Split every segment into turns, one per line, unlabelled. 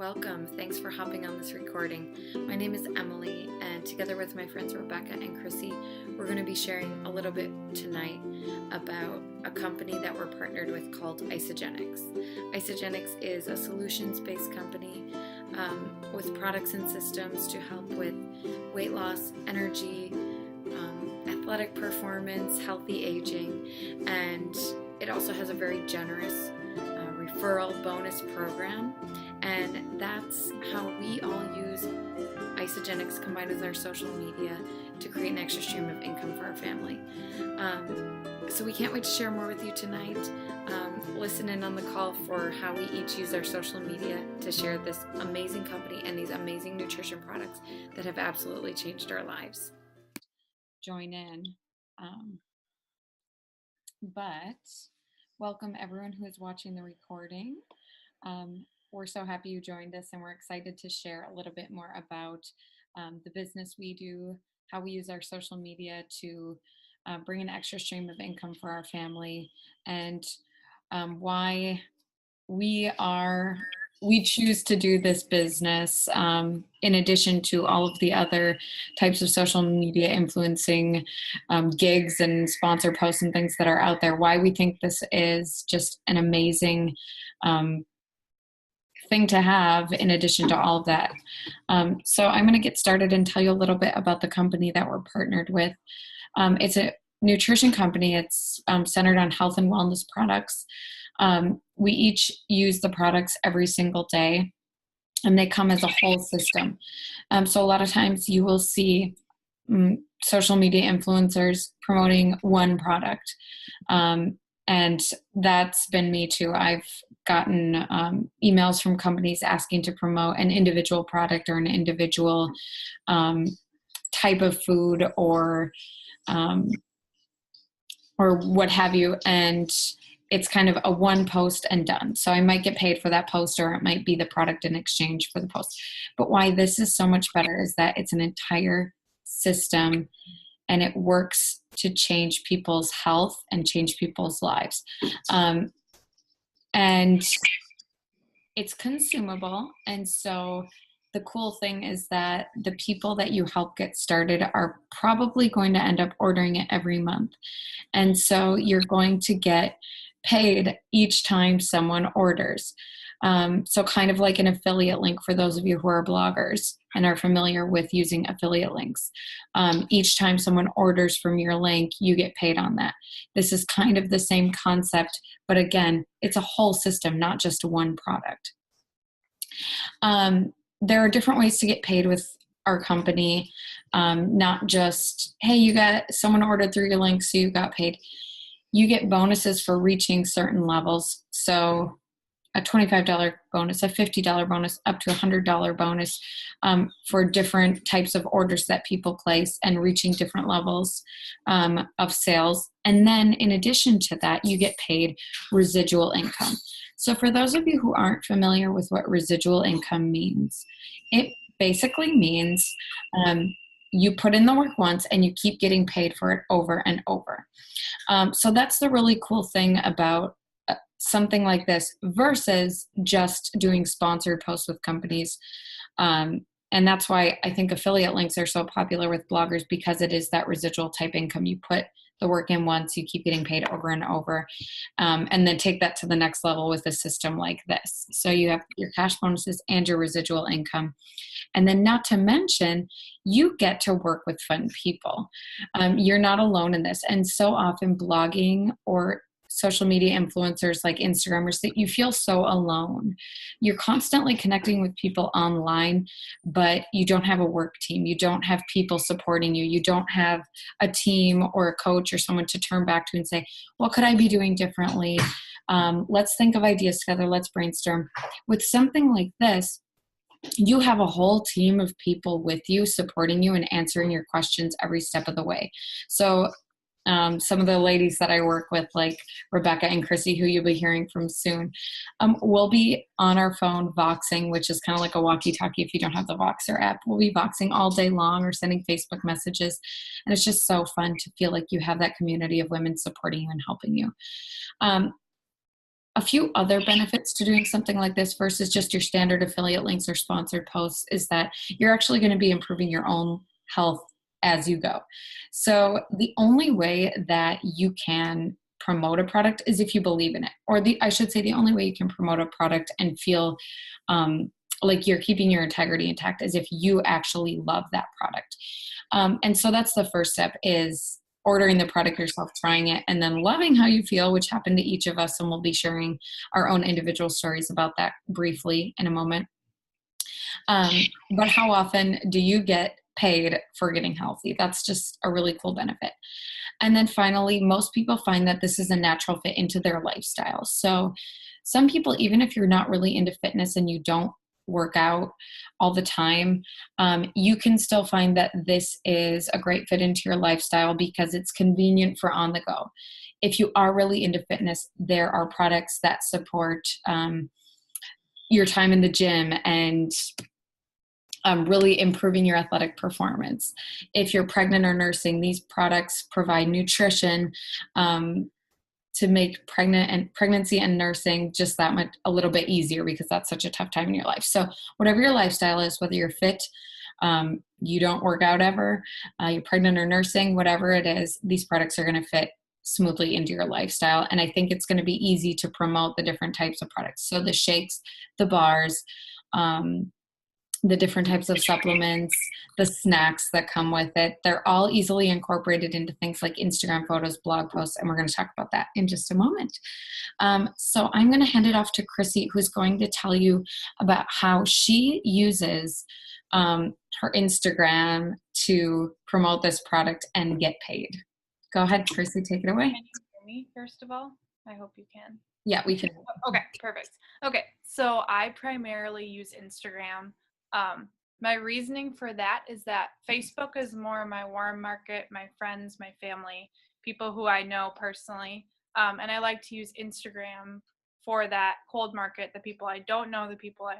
welcome. Thanks for hopping on this recording. My name is Emily, and together with my friends Rebecca and Chrissy, we're going to be sharing a little bit tonight about a company that we're partnered with called Isagenix. Isagenix is a solutions-based company with products and systems to help with weight loss, energy, athletic performance, healthy aging, and it also has a very generous referral bonus program, and that's how we all use Isagenix combined with our social media to create an extra stream of income for our family. So we can't wait to share more with you tonight. Listen in on the call for how we each use our social media to share this amazing company and these amazing nutrition products that have absolutely changed our lives. Join in. But welcome everyone who is watching the recording. We're so happy you joined us, and we're excited to share a little bit more about the business we do, how we use our social media to bring an extra stream of income for our family, and why we choose to do this business in addition to all of the other types of social media influencing gigs and sponsor posts and things that are out there, why we think this is just an amazing thing to have in addition to all of that. So I'm going to get started and tell you a little bit about the company that we're partnered with. It's a nutrition company. It's centered on health and wellness products. We each use the products every single day, and they come as a whole system. So a lot of times you will see social media influencers promoting one product. And that's been me too. I've gotten emails from companies asking to promote an individual product or an individual type of food or what have you. And it's kind of a one post and done. So I might get paid for that post, or it might be the product in exchange for the post. But why this is so much better is that it's an entire system, and it works to change people's health and change people's lives. And it's consumable. And so the cool thing is that the people that you help get started are probably going to end up ordering it every month. And so you're going to get paid each time someone orders. So kind of like an affiliate link for those of you who are bloggers and are familiar with using affiliate links. Each time someone orders from your link, you get paid on that. This is kind of the same concept, but again, it's a whole system, not just one product. There are different ways to get paid with our company, not just, hey, someone ordered through your link, so you got paid. You get bonuses for reaching certain levels. So a $25 bonus, a $50 bonus, up to a $100 bonus for different types of orders that people place and reaching different levels of sales. And then in addition to that, you get paid residual income. So for those of you who aren't familiar with what residual income means, it basically means you put in the work once and you keep getting paid for it over and over. So that's the really cool thing about something like this versus just doing sponsored posts with companies. And that's why I think affiliate links are so popular with bloggers, because it is that residual type income. You put the work in once, you keep getting paid over and over, and then take that to the next level with a system like this. So you have your cash bonuses and your residual income. And then not to mention, you get to work with fun people. You're not alone in this. And so often blogging or social media influencers like Instagrammers, that you feel so alone. You're constantly connecting with people online, but you don't have a work team. You don't have people supporting you. You don't have a team or a coach or someone to turn back to and say, what could I be doing differently? Let's think of ideas together. Let's brainstorm. With something like this, you have a whole team of people with you, supporting you and answering your questions every step of the way. So some of the ladies that I work with, like Rebecca and Chrissy, who you'll be hearing from soon, we'll be on our phone Voxing, which is kind of like a walkie-talkie if you don't have the Voxer app. We'll be Voxing all day long or sending Facebook messages. And it's just so fun to feel like you have that community of women supporting you and helping you. A few other benefits to doing something like this versus just your standard affiliate links or sponsored posts is that you're actually going to be improving your own health as you go. So the only way that you can promote a product is if you believe in it, or I should say the only way you can promote a product and feel like you're keeping your integrity intact is if you actually love that product. And so that's the first step, is ordering the product yourself, trying it, and then loving how you feel, which happened to each of us. And we'll be sharing our own individual stories about that briefly in a moment. But how often do you get paid for getting healthy? That's just a really cool benefit. And then finally, most people find that this is a natural fit into their lifestyle. So some people, even if you're not really into fitness and you don't work out all the time, you can still find that this is a great fit into your lifestyle because it's convenient for on the go. If you are really into fitness, there are products that support your time in the gym and really improving your athletic performance. If you're pregnant or nursing, these products provide nutrition to make pregnancy and nursing just that much a little bit easier, because that's such a tough time in your life. So whatever your lifestyle is, whether you're fit, you don't work out ever, you're pregnant or nursing, whatever it is, these products are going to fit smoothly into your lifestyle. And I think it's going to be easy to promote the different types of products. So the shakes, the bars, the different types of supplements, the snacks that come with it, they're all easily incorporated into things like Instagram photos, blog posts, and we're going to talk about that in just a moment. So I'm going to hand it off to Chrissy, who's going to tell you about how she uses her Instagram to promote this product and get paid. Go ahead, Chrissy, take it away.
Can you hear me, first of all? I hope you can.
Yeah, we can.
Okay, perfect. Okay, so I primarily use Instagram. My reasoning for that is that Facebook is more my warm market, my friends, my family, people who I know personally. And I like to use Instagram for that cold market, the people I don't know, the people I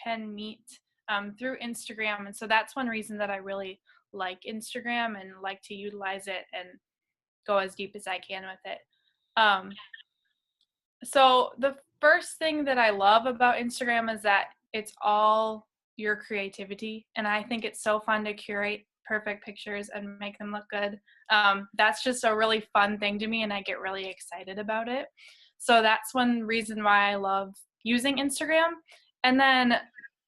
can meet through Instagram. And so that's one reason that I really like Instagram and like to utilize it and go as deep as I can with it. So the first thing that I love about Instagram is that it's all your creativity. And I think it's so fun to curate perfect pictures and make them look good. That's just a really fun thing to me, and I get really excited about it. So that's one reason why I love using Instagram. And then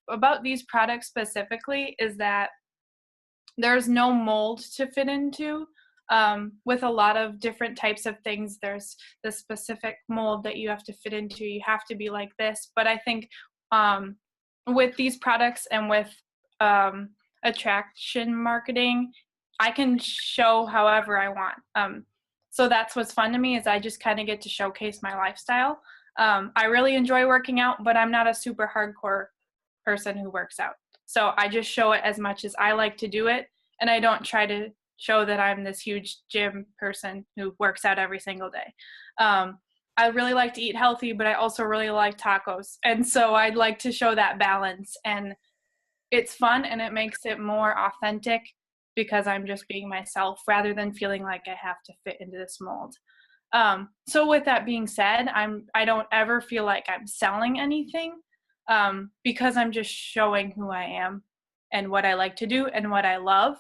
about these products specifically is that there's no mold to fit into. With a lot of different types of things, there's the specific mold that you have to fit into. You have to be like this. But I think with these products and with attraction marketing, I can show however I want. So that's what's fun to me, is I just kind of get to showcase my lifestyle. I really enjoy working out, but I'm not a super hardcore person who works out. So I just show it as much as I like to do it, and I don't try to show that I'm this huge gym person who works out every single day. I really like to eat healthy, but I also really like tacos. And so I'd like to show that balance, and it's fun and it makes it more authentic because I'm just being myself rather than feeling like I have to fit into this mold. So with that being said, I don't ever feel like I'm selling anything because I'm just showing who I am and what I like to do and what I love.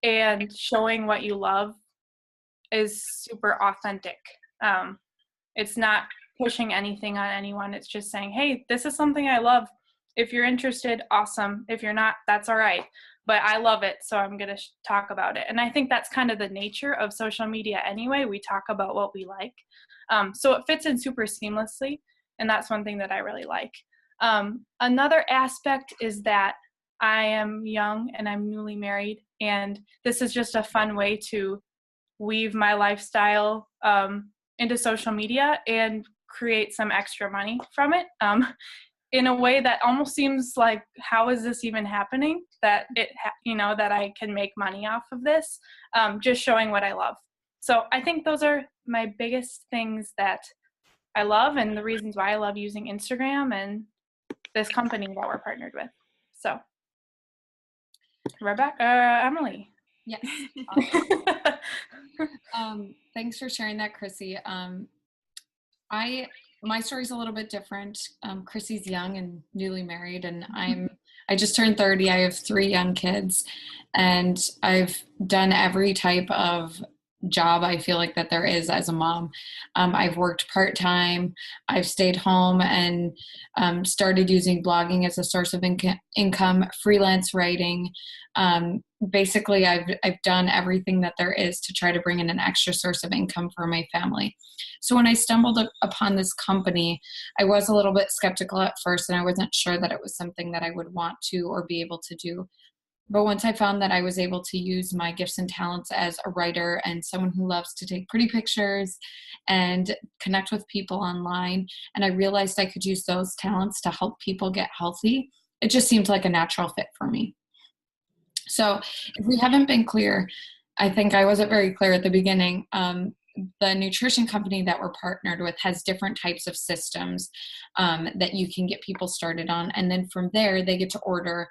And showing what you love is super authentic. It's not pushing anything on anyone. It's just saying, hey, this is something I love. If you're interested, awesome. If you're not, that's all right. But I love it, so I'm going to talk about it. And I think that's kind of the nature of social media anyway. We talk about what we like. So it fits in super seamlessly, and that's one thing that I really like. Another aspect is that I am young and I'm newly married, and this is just a fun way to weave my lifestyle into social media and create some extra money from it in a way that almost seems like, how is this even happening? That that I can make money off of this, just showing what I love. So I think those are my biggest things that I love, and the reasons why I love using Instagram and this company that we're partnered with. So, Emily.
Yes. Thanks for sharing that, Chrissy. I my story's a little bit different. Chrissy's young and newly married, and I just turned 30. I have 3 young kids, and I've done every type of job I feel like that there is as a mom. I've worked part-time. I've stayed home and started using blogging as a source of income, freelance writing. Basically, I've done everything that there is to try to bring in an extra source of income for my family. So when I stumbled upon this company, I was a little bit skeptical at first, and I wasn't sure that it was something that I would want to or be able to do. But once I found that I was able to use my gifts and talents as a writer and someone who loves to take pretty pictures and connect with people online, and I realized I could use those talents to help people get healthy, it just seemed like a natural fit for me. So if we haven't been clear, I think I wasn't very clear at the beginning. The nutrition company that we're partnered with has different types of systems that you can get people started on. And then from there, they get to order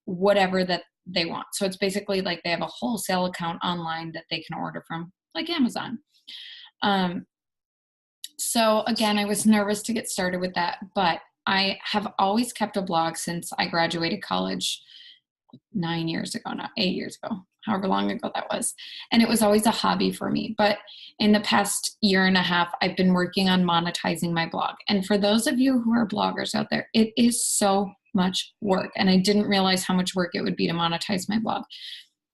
whatever that they want. So it's basically like they have a wholesale account online that they can order from, like Amazon. So again, I was nervous to get started with that, but I have always kept a blog since I graduated college 9 years ago, not 8 years ago, however long ago that was. And it was always a hobby for me. But in the past year and a half, I've been working on monetizing my blog. And for those of you who are bloggers out there, it is so much work. And I didn't realize how much work it would be to monetize my blog.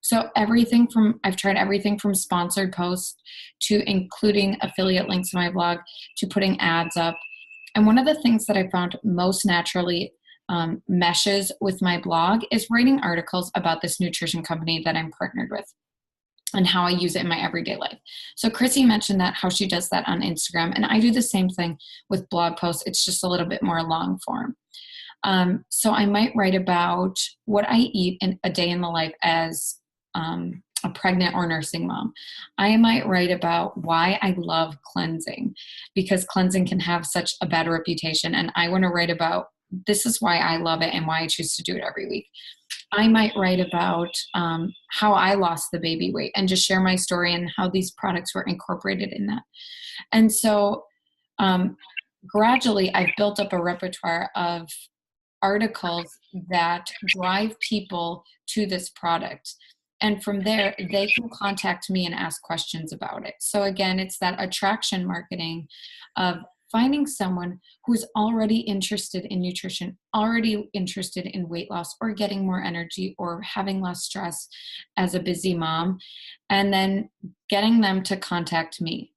So I've tried everything from sponsored posts to including affiliate links to my blog to putting ads up. And one of the things that I found most naturally meshes with my blog is writing articles about this nutrition company that I'm partnered with and how I use it in my everyday life. So Chrissy mentioned that, how she does that on Instagram, and I do the same thing with blog posts. It's just a little bit more long form. So I might write about what I eat in a day in the life as a pregnant or nursing mom. I might write about why I love cleansing, because cleansing can have such a bad reputation, and I want to write about this is why I love it and why I choose to do it every week. I might write about how I lost the baby weight and just share my story and how these products were incorporated in that. And so gradually I've built up a repertoire of articles that drive people to this product. And from there, they can contact me and ask questions about it. So again, it's that attraction marketing of finding someone who's already interested in nutrition, already interested in weight loss or getting more energy or having less stress as a busy mom, and then getting them to contact me.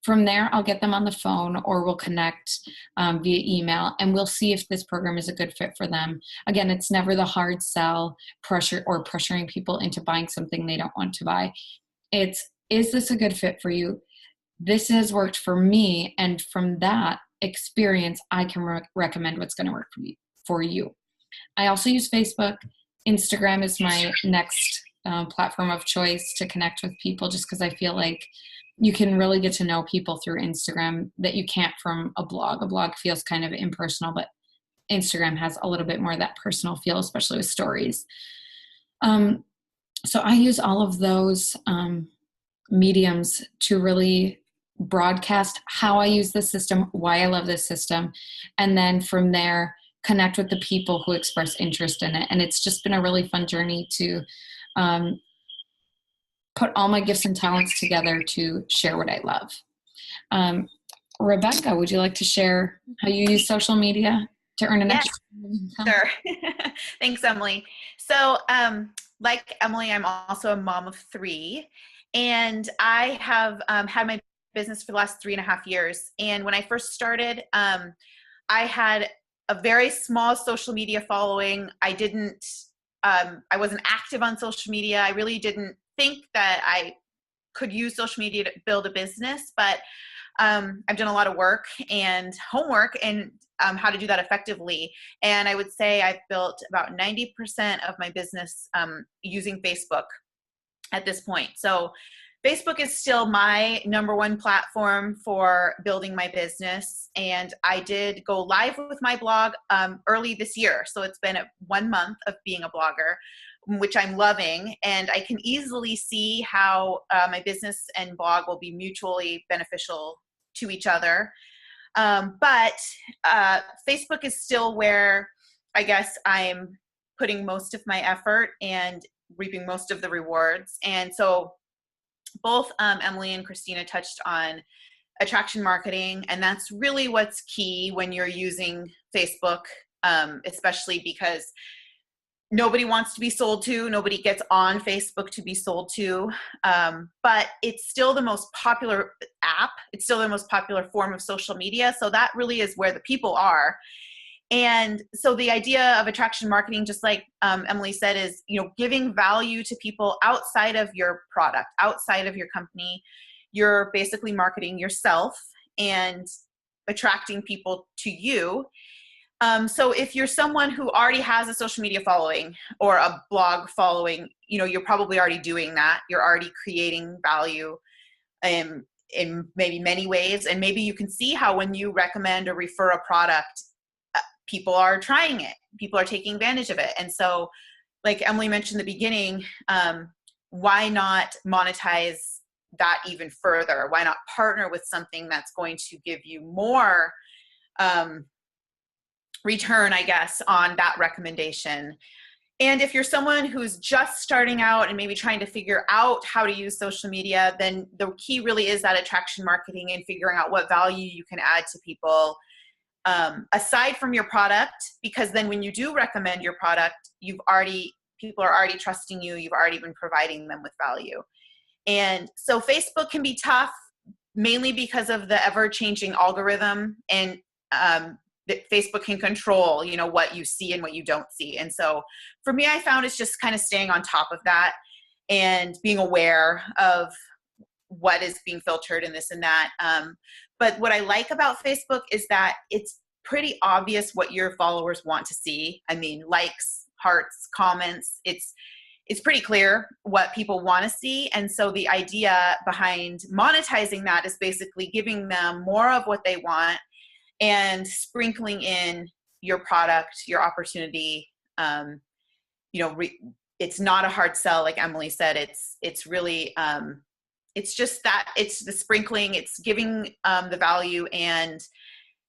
From there, I'll get them on the phone or we'll connect via email, and we'll see if this program is a good fit for them. Again, it's never the hard sell pressure or pressuring people into buying something they don't want to buy. It's, is this a good fit for you? This has worked for me, and from that experience, I can recommend what's going to work for you. I also use Facebook. Instagram is my next platform of choice to connect with people, just because I feel like you can really get to know people through Instagram that you can't from a blog. A blog feels kind of impersonal, but Instagram has a little bit more of that personal feel, especially with stories. So I use all of those mediums to really broadcast how I use the system, why I love this system, and then from there connect with the people who express interest in it. And it's just been a really fun journey to put all my gifts and talents together to share what I love. Rebecca, would you like to share how you use social media to earn an extra income?
Sure. Thanks, Emily. So like Emily, I'm also a mom of 3, and I have had my business for the last 3.5 years. And when I first started, I had a very small social media following. I wasn't active on social media. I really didn't think that I could use social media to build a business, but I've done a lot of work and homework and how to do that effectively. And I would say I've built about 90% of my business using Facebook at this point. So Facebook is still my number one platform for building my business. And I did go live with my blog early this year. So it's been 1 month of being a blogger, which I'm loving. And I can easily see how my business and blog will be mutually beneficial to each other. But Facebook is still where I guess I'm putting most of my effort and reaping most of the rewards. And so both Emily and Christina touched on attraction marketing, and that's really what's key when you're using Facebook, especially because nobody wants to be sold to. Nobody gets on Facebook to be sold to. But it's still the most popular app. It's still the most popular form of social media. So that really is where the people are. And so the idea of attraction marketing, just like Emily said, is, giving value to people outside of your product, outside of your company. You're basically marketing yourself and attracting people to you. So if you're someone who already has a social media following or a blog following, you're probably already doing that. You're already creating value in maybe many ways. And maybe you can see how when you recommend or refer a product, people are trying it. People are taking advantage of it. And so, like Emily mentioned in the beginning, why not monetize that even further? Why not partner with something that's going to give you more return, I guess, on that recommendation? And if you're someone who's just starting out and maybe trying to figure out how to use social media, then the key really is that attraction marketing and figuring out what value you can add to people aside from your product, because then when you do recommend your product, people are already trusting you. You've already been providing them with value. And so Facebook can be tough, mainly because of the ever-changing algorithm, and that Facebook can control, what you see and what you don't see. And so for me, I found it's just kind of staying on top of that and being aware of what is being filtered and this and that. But what I like about Facebook is that it's pretty obvious what your followers want to see. I mean, likes, hearts, comments, it's pretty clear what people want to see. And so the idea behind monetizing that is basically giving them more of what they want and sprinkling in your product, your opportunity. It's not a hard sell, like Emily said. It's really, it's just that, it's the sprinkling, it's giving the value and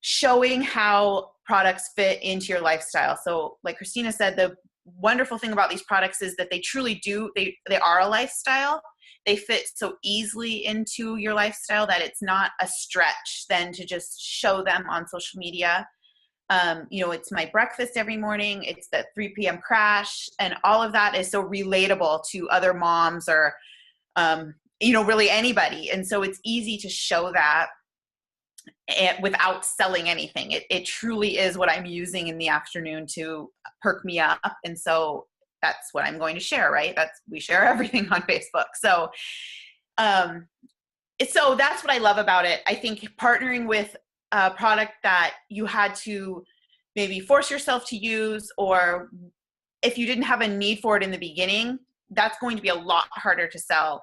showing how products fit into your lifestyle. So like Christina said, the wonderful thing about these products is that they truly do, they are a lifestyle. They fit so easily into your lifestyle that it's not a stretch then to just show them on social media. It's my breakfast every morning. It's the 3 p.m. crash, and all of that is so relatable to other moms or, really anybody. And so it's easy to show that without selling anything. It truly is what I'm using in the afternoon to perk me up. And so that's what I'm going to share, right? We share everything on Facebook. So, so that's what I love about it. I think partnering with a product that you had to maybe force yourself to use, or if you didn't have a need for it in the beginning, that's going to be a lot harder to sell.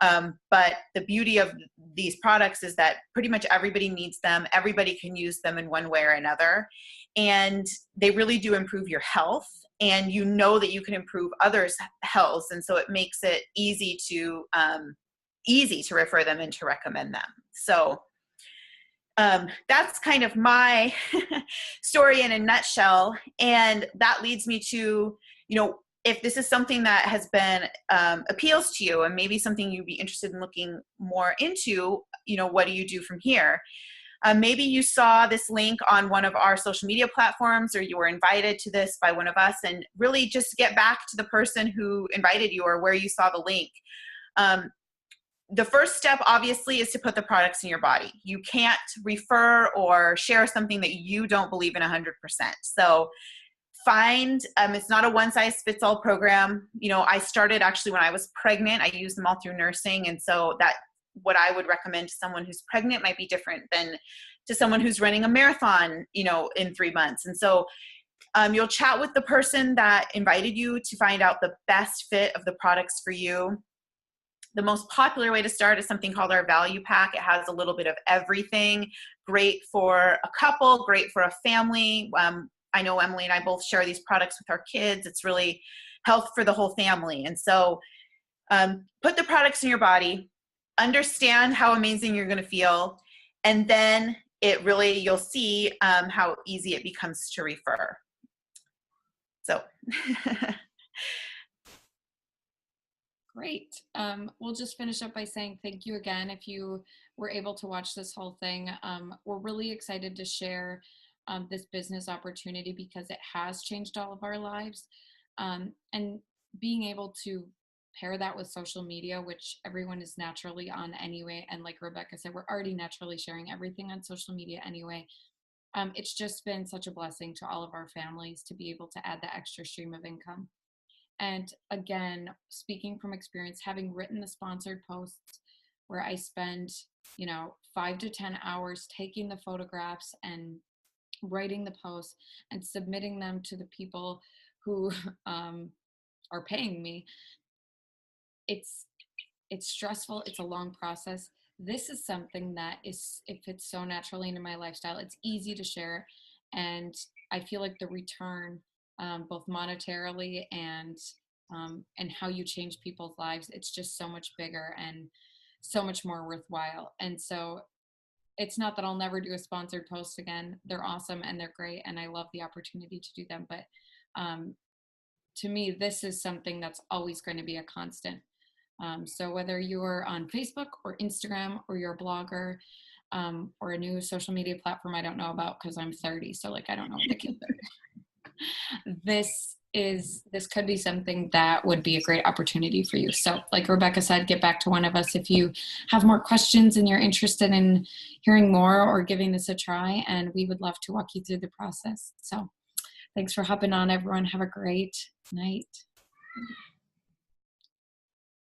But the beauty of these products is that pretty much everybody needs them. Everybody can use them in one way or another. And they really do improve your health, and that you can improve others' health. And so it makes it easy to refer them and to recommend them. So that's kind of my story in a nutshell. And that leads me to, if this is something that has been appeals to you and maybe something you'd be interested in looking more into, what do you do from here? Maybe you saw this link on one of our social media platforms, or you were invited to this by one of us, and really just get back to the person who invited you or where you saw the link. The first step, obviously, is to put the products in your body. You can't refer or share something that you don't believe in 100%. So find, it's not a one-size-fits-all program. I started actually when I was pregnant. I used them all through nursing. And so that what I would recommend to someone who's pregnant might be different than to someone who's running a marathon, in 3 months. And so you'll chat with the person that invited you to find out the best fit of the products for you. The most popular way to start is something called our value pack. It has a little bit of everything. Great for a couple, great for a family. I know Emily and I both share these products with our kids. It's really health for the whole family. And so put the products in your body, understand how amazing you're going to feel, and then it really, you'll see how easy it becomes to refer. So.
Great. We'll just finish up by saying thank you again. If you were able to watch this whole thing, we're really excited to share this business opportunity because it has changed all of our lives. And being able to pair that with social media, which everyone is naturally on anyway. And like Rebecca said, we're already naturally sharing everything on social media anyway. It's just been such a blessing to all of our families to be able to add that extra stream of income. And again, speaking from experience, having written the sponsored posts where I spend, 5 to 10 hours taking the photographs and writing the posts and submitting them to the people who are paying me. It's stressful. It's a long process. This is something that it fits so naturally into my lifestyle. It's easy to share. And I feel like the return, both monetarily and how you change people's lives, it's just so much bigger and so much more worthwhile. And so it's not that I'll never do a sponsored post again. They're awesome and they're great, and I love the opportunity to do them. But to me, this is something that's always going to be a constant. So whether you're on Facebook or Instagram or you're a blogger or a new social media platform I don't know about because I'm 30, so I don't know what the kids are. This could be something that would be a great opportunity for you. So like Rebecca said, get back to one of us if you have more questions and you're interested in hearing more or giving this a try, and we would love to walk you through the process. So thanks for hopping on, everyone. Have a great night.